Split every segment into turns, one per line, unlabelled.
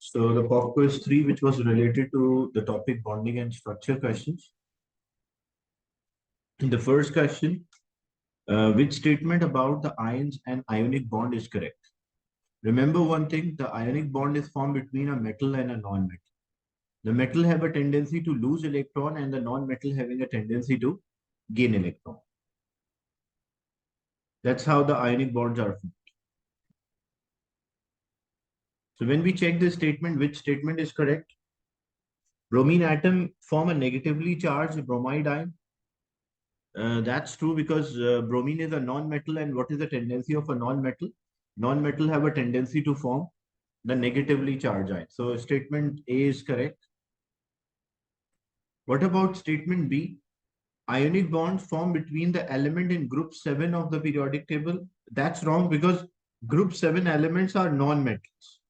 So the pop quiz 3, which was related to the topic bonding and structure questions. In the first question, which statement about the ions and ionic bond is correct? Remember one thing, the ionic bond is formed between a metal and a non-metal. The metal have a tendency to lose electron and the non-metal having a tendency to gain electron. That's how the ionic bonds are formed. So when we check this statement, which statement is correct? Bromine atom form a negatively charged bromide ion. That's true because bromine is a non-metal, and what is the tendency of a non-metal? Non-metal have a tendency to form the negatively charged ion. So statement A is correct. What about statement B? Ionic bonds form between the element in group 7 of the periodic table. That's wrong because group 7 elements are non-metals.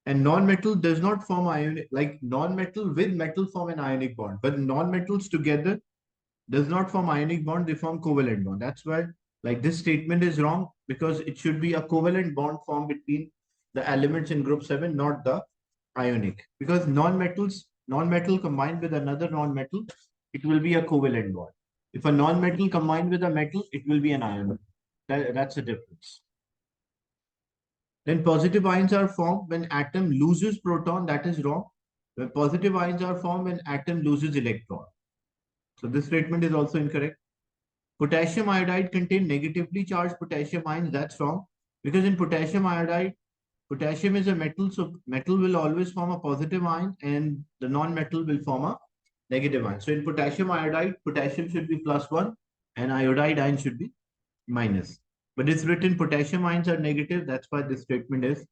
And non-metal does not form ionic, like non-metal with metal form an ionic bond, but non-metals together does not form ionic bond, they form covalent bond. That's why like this statement is wrong because it should be a covalent bond formed between the elements in group 7, not the ionic. Because non-metal combined with another non-metal, it will be a covalent bond. If a non-metal combined with a metal, it will be an ionic. That's the difference. Then positive ions are formed when atom loses proton. That is wrong. When positive ions are formed when atom loses electron. So this statement is also incorrect. Potassium iodide contain negatively charged potassium ions. That's wrong. Because in potassium iodide, potassium is a metal. So metal will always form a positive ion and the non-metal will form a negative ion. So in potassium iodide, potassium should be +1 and iodide ion should be minus. But it's written potassium ions are negative. That's why this statement is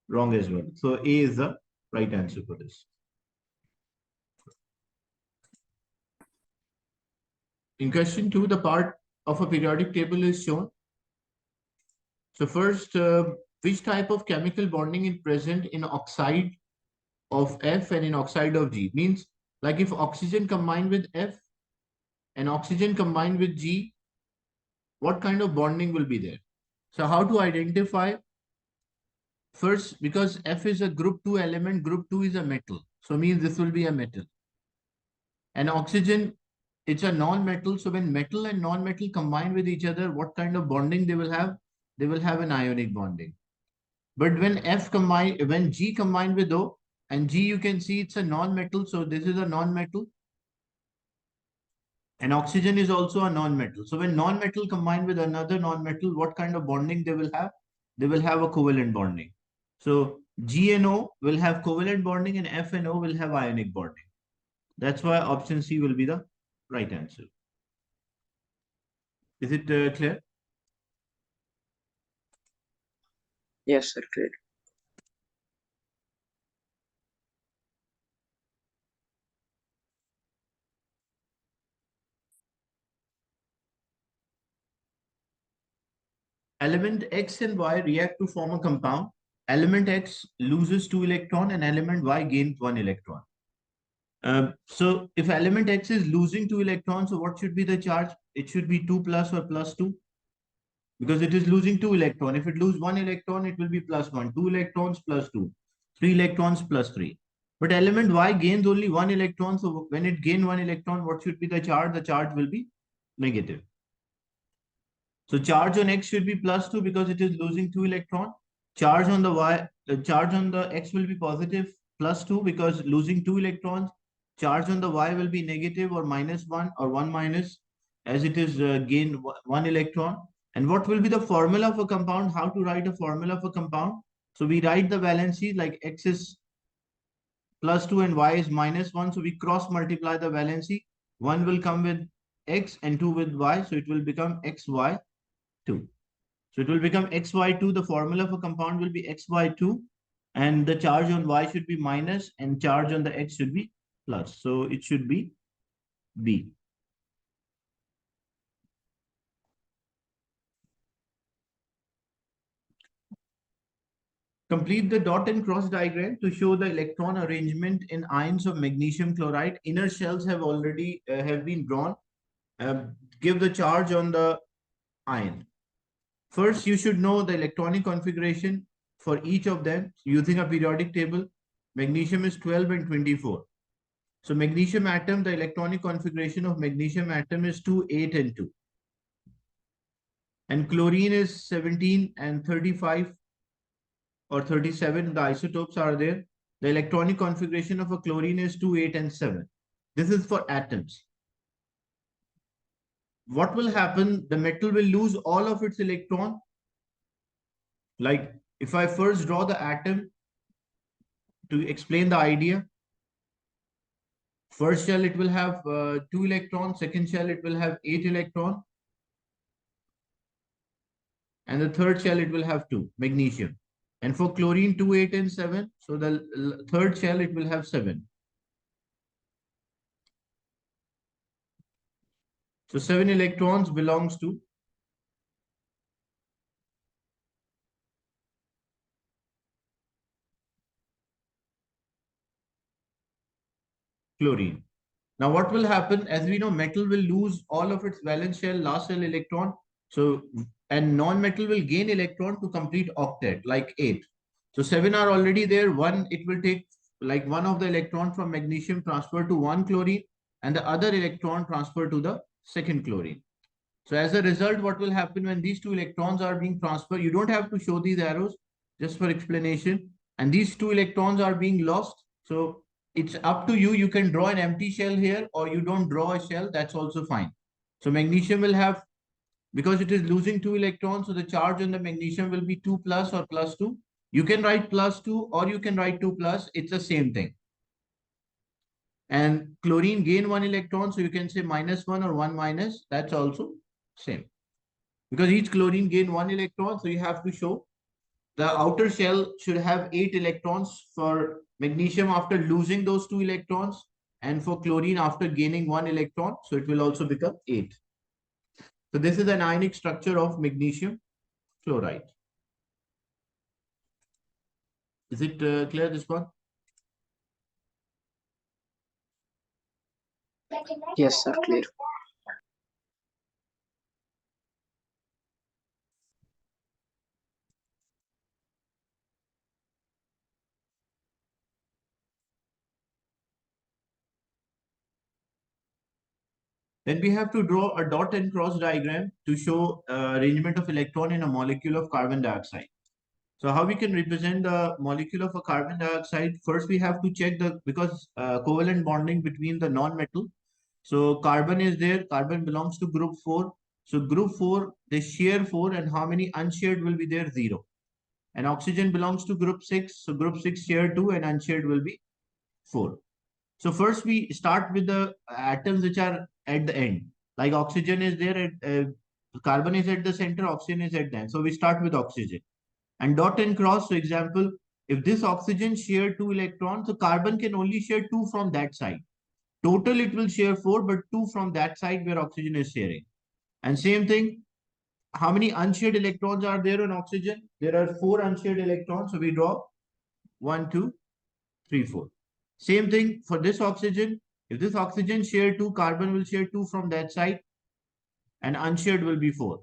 wrong as well. So A is the right answer for this. In question 2, the part of a periodic table is shown. So first, which type of chemical bonding is present in oxide of F and in oxide of G? Means like if oxygen combined with F and oxygen combined with G, what kind of bonding will be there? So how to identify? First, because F is a group 2 element, group 2 is a metal. So means this will be a metal. And oxygen, it's a non-metal. So when metal and non-metal combine with each other, what kind of bonding they will have? They will have an ionic bonding. But when G combined with O, and G you can see it's a non-metal. So this is a non-metal. And oxygen is also a non-metal. So when non-metal combined with another non-metal, what kind of bonding they will have? They will have a covalent bonding. So G and O will have covalent bonding and F and O will have ionic bonding. That's why option C will be the right answer. Is it clear?
Yes, sir, clear.
Element X and Y react to form a compound. Element X loses 2 electrons and element Y gains 1 electron. So if element X is losing 2 electrons, so what should be the charge? It should be 2 plus or plus 2 because it is losing 2 electrons. If it loses 1 electron, it will be +1. 2 electrons plus 2. 3 electrons plus 3. But element Y gains only 1 electron. So when it gains 1 electron, what should be the charge? The charge will be negative. So charge on X should be +2 because it is losing 2 electron. Charge on the X will be positive +2 because losing 2 electrons. Charge on the Y will be negative or -1 or 1 minus as it is gain 1 electron. And what will be the formula of a compound? How to write a formula of a compound? So we write the valency like X is +2 and Y is -1. So we cross multiply the valency. 1 will come with X and 2 with Y. So it will become XY2. So it will become XY2. The formula for compound will be XY2. And the charge on Y should be minus and charge on the X should be plus. So it should be B. Complete the dot and cross diagram to show the electron arrangement in ions of magnesium chloride. Inner shells have already have been drawn. Give the charge on the ion. First, you should know the electronic configuration for each of them using a periodic table. Magnesium is 12 and 24. So magnesium atom, the electronic configuration of magnesium atom is 2, 8 and 2. And chlorine is 17 and 35 or 37. The isotopes are there. The electronic configuration of a chlorine is 2, 8 and 7. This is for atoms. What will happen? The metal will lose all of its electron. Like if I first draw the atom to explain the idea, first shell it will have 2 electrons, second shell it will have 8 electrons, and the third shell it will have 2, magnesium. And for chlorine 2, 8 and 7, so the third shell it will have 7. So 7 electrons belongs to chlorine. Now what will happen? As we know, metal will lose all of its valence shell, last shell electron. So, and non-metal will gain electron to complete octet, like 8. So 7 are already there. One, it will take like one of the electron from magnesium transfer to one chlorine and the other electron transfer to the second chlorine. So as a result, what will happen when these two electrons are being transferred? You don't have to show these arrows just for explanation. And these two electrons are being lost. So it's up to you. You can draw an empty shell here or you don't draw a shell. That's also fine. So magnesium will have, because it is losing 2 electrons, so the charge on the magnesium will be 2 plus or plus 2. You can write plus 2 or you can write 2 plus. It's the same thing. And chlorine gain 1 electron, so you can say minus 1 or 1 minus. That's also same. Because each chlorine gain 1 electron, so you have to show the outer shell should have 8 electrons for magnesium after losing those 2 electrons, and for chlorine after gaining 1 electron, so it will also become 8. So this is an ionic structure of magnesium chloride. Is it clear, this one?
Yes, sir. Clear.
Then we have to draw a dot and cross diagram to show arrangement of electron in a molecule of carbon dioxide. So how we can represent the molecule of a carbon dioxide? First, we have to check because covalent bonding between the non-metal. So carbon is there, carbon belongs to group 4. So group 4, they share 4, and how many unshared will be there? 0. And oxygen belongs to group 6. So group 6 share 2 and unshared will be 4. So first we start with the atoms which are at the end. Like oxygen is there, carbon is at the center, oxygen is at the end. So we start with oxygen. And dot and cross, so example, if this oxygen share 2 electrons, so carbon can only share 2 from that side. Total it will share 4, but 2 from that side where oxygen is sharing. And same thing, how many unshared electrons are there on oxygen? There are 4 unshared electrons. So we draw 1, 2, 3, 4. Same thing for this oxygen. If this oxygen share 2, carbon will share 2 from that side and unshared will be 4.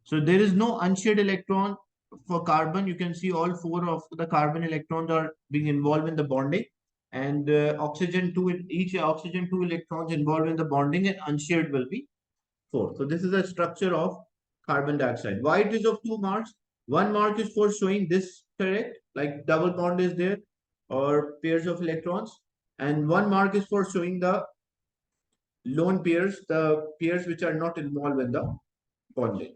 So there is no unshared electron for carbon. You can see all 4 of the carbon electrons are being involved in the bonding, and oxygen 2, each oxygen 2 electrons involved in the bonding, and unshared will be 4. So this is the structure of carbon dioxide. Why it is of 2 marks? 1 mark is for showing this correct, like double bond is there or pairs of electrons, and 1 mark is for showing the lone pairs, the pairs which are not involved in the bonding.